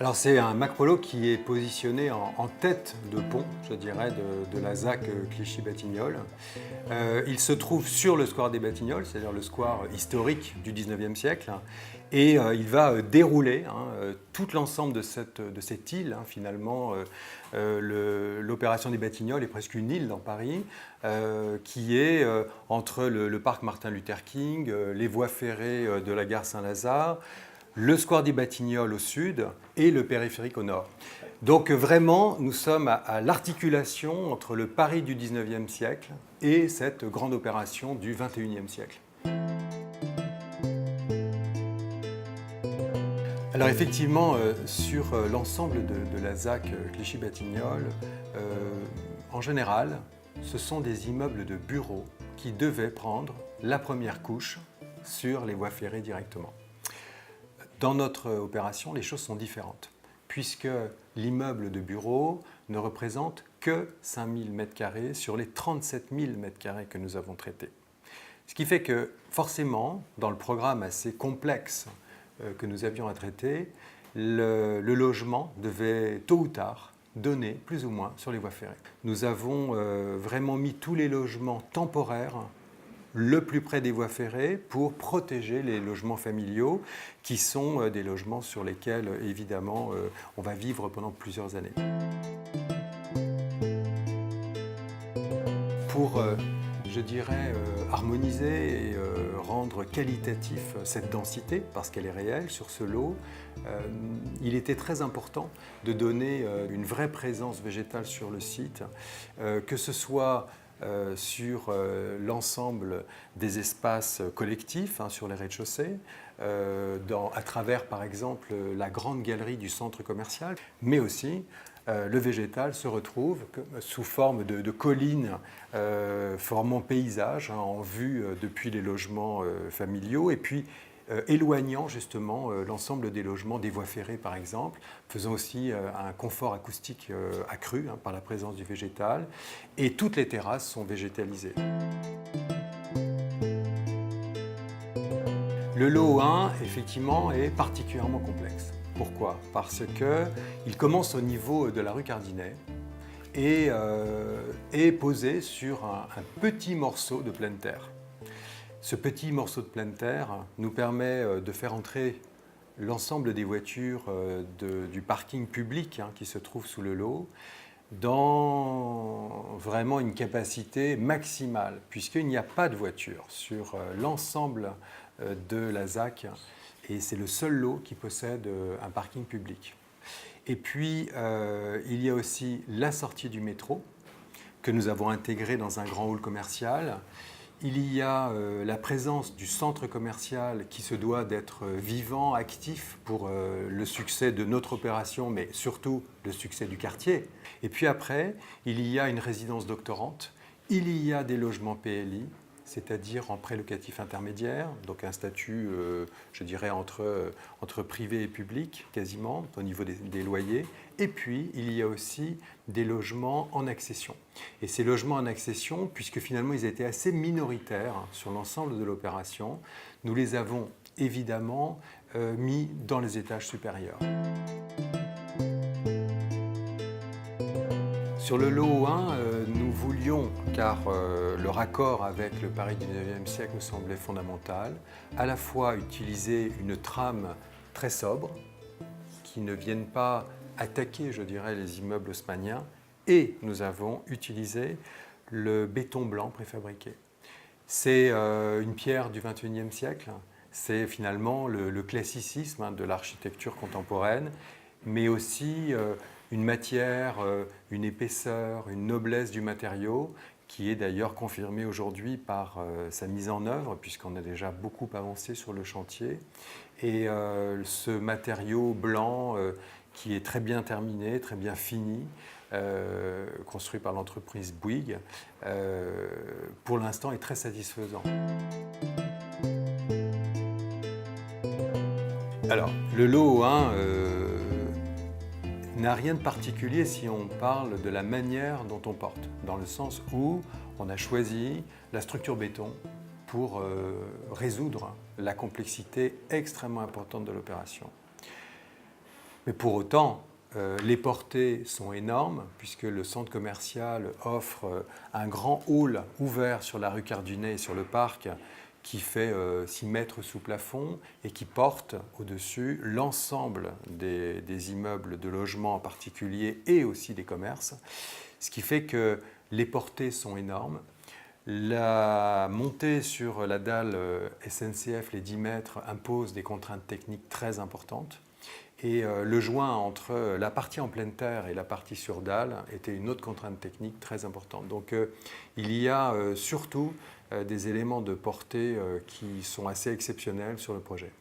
Alors c'est un Macprolo qui est positionné en tête de pont, je dirais, de la ZAC Clichy-Batignolles. Il se trouve sur le square des Batignolles, c'est-à-dire le square historique du 19e siècle, et il va dérouler tout l'ensemble de cette île. Finalement, l'opération des Batignolles est presque une île dans Paris, qui est entre le parc Martin Luther King, les voies ferrées de la gare Saint-Lazare, le square des Batignolles au sud et le périphérique au nord. Donc vraiment, nous sommes à l'articulation entre le Paris du 19e siècle et cette grande opération du 21e siècle. Alors effectivement, sur l'ensemble de la ZAC Clichy-Batignolles, en général, ce sont des immeubles de bureaux qui devaient prendre la première couche sur les voies ferrées directement. Dans notre opération, les choses sont différentes, puisque l'immeuble de bureau ne représente que 5 000 m² sur les 37 000 m² que nous avons traités. Ce qui fait que, forcément, dans le programme assez complexe que nous avions à traiter, le logement devait, tôt ou tard, donner plus ou moins sur les voies ferrées. Nous avons vraiment mis tous les logements temporaires le plus près des voies ferrées pour protéger les logements familiaux qui sont des logements sur lesquels, évidemment, on va vivre pendant plusieurs années. Pour, je dirais, harmoniser et rendre qualitatif cette densité, parce qu'elle est réelle sur ce lot, il était très important de donner une vraie présence végétale sur le site, que ce soit sur l'ensemble des espaces collectifs, sur les rez-de-chaussée, à travers par exemple la grande galerie du centre commercial, mais aussi le végétal se retrouve sous forme de collines formant paysage en vue depuis les logements familiaux, et puis éloignant justement l'ensemble des logements des voies ferrées par exemple, faisant aussi un confort acoustique accru par la présence du végétal, et toutes les terrasses sont végétalisées. Le lot 1, effectivement, est particulièrement complexe. Pourquoi? Parce qu'il commence au niveau de la rue Cardinet et est posé sur un petit morceau de pleine terre. Ce petit morceau de pleine terre nous permet de faire entrer l'ensemble des voitures du parking public qui se trouve sous le lot dans vraiment une capacité maximale, puisqu'il n'y a pas de voiture sur l'ensemble de la ZAC, et c'est le seul lot qui possède un parking public. Et puis, il y a aussi la sortie du métro, que nous avons intégrée dans un grand hall commercial. Il y a la présence du centre commercial qui se doit d'être vivant, actif pour le succès de notre opération, mais surtout le succès du quartier. Et puis après, il y a une résidence doctorante, il y a des logements PLI, c'est-à-dire en prêt locatif intermédiaire, donc un statut, je dirais, entre privé et public, quasiment, au niveau des loyers. Et puis, il y a aussi des logements en accession. Et ces logements en accession, puisque finalement ils étaient assez minoritaires sur l'ensemble de l'opération, nous les avons évidemment mis dans les étages supérieurs. Sur le lot 1, nous voulions, car le raccord avec le Paris du 19e siècle nous semblait fondamental, à la fois utiliser une trame très sobre, qui ne vienne pas attaquer, je dirais, les immeubles haussmanniens, et nous avons utilisé le béton blanc préfabriqué. C'est une pierre du 21e siècle, c'est finalement le classicisme de l'architecture contemporaine, mais aussi une matière, une épaisseur, une noblesse du matériau qui est d'ailleurs confirmée aujourd'hui par sa mise en œuvre, puisqu'on a déjà beaucoup avancé sur le chantier. Et ce matériau blanc qui est très bien terminé, très bien fini, construit par l'entreprise Bouygues, pour l'instant est très satisfaisant. Alors, le lot 1 n'a rien de particulier si on parle de la manière dont on porte, dans le sens où on a choisi la structure béton pour résoudre la complexité extrêmement importante de l'opération. Mais pour autant, les portées sont énormes puisque le centre commercial offre un grand hall ouvert sur la rue Cardunet et sur le parc qui fait 6 mètres sous plafond et qui porte au-dessus l'ensemble des immeubles de logement en particulier et aussi des commerces. Ce qui fait que les portées sont énormes. La montée sur la dalle SNCF, les 10 mètres, impose des contraintes techniques très importantes. Et le joint entre la partie en pleine terre et la partie sur dalle était une autre contrainte technique très importante. Donc il y a surtout des éléments de portée qui sont assez exceptionnels sur le projet.